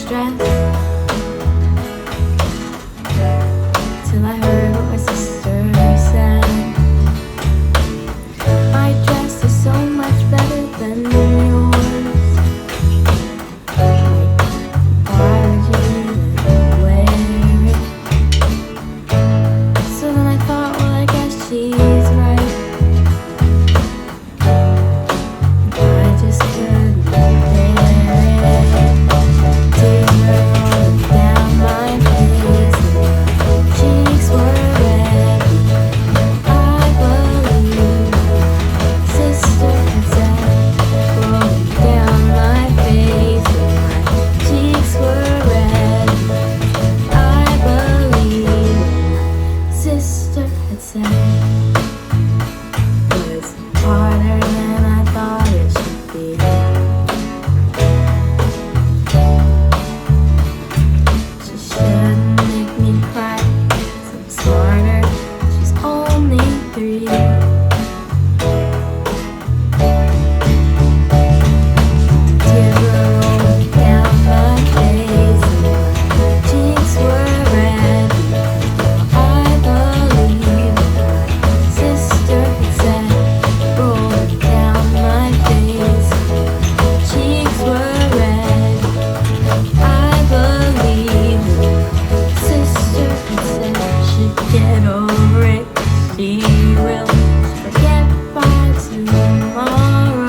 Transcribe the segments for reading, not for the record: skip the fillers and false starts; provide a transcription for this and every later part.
dress till I heard what my sister said. My dress is so much better than yours. Why would you even wear it? So then I thought, well, I guess she's right. I just couldn't bear it. Tears were rolling down my face and my cheeks were red. I believe my sister had said, rolling down my face and my cheeks were red. I believe my sister had said was harder than I thought it should be. She shouldn't make me cry, 'cause I'm smarter. She's only 3. Tears were rolling down my face and my cheeks were red. I believe my sister had said, rolling down my face, cheeks were red. I believe my sister had said she'd get over it. She will forget by tomorrow.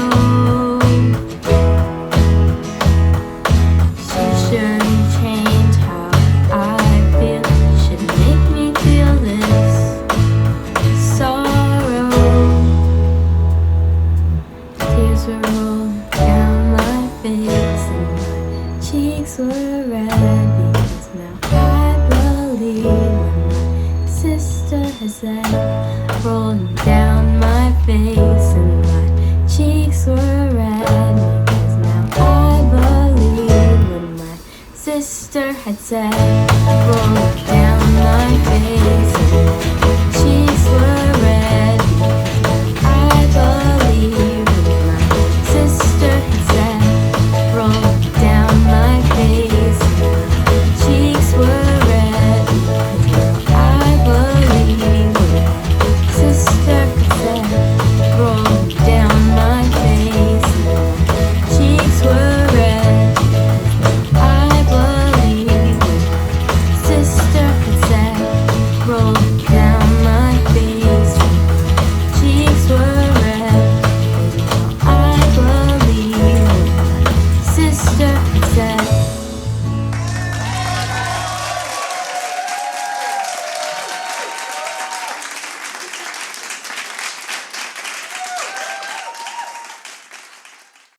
She shouldn't change how I feel. Shouldn't make me feel this sorrow. Tears were rolling down my face and my cheeks were red because now I believe what my sister has said. Rolling down my face and my cheeks were red because now I believe what my sister had said. Rolling down my face and my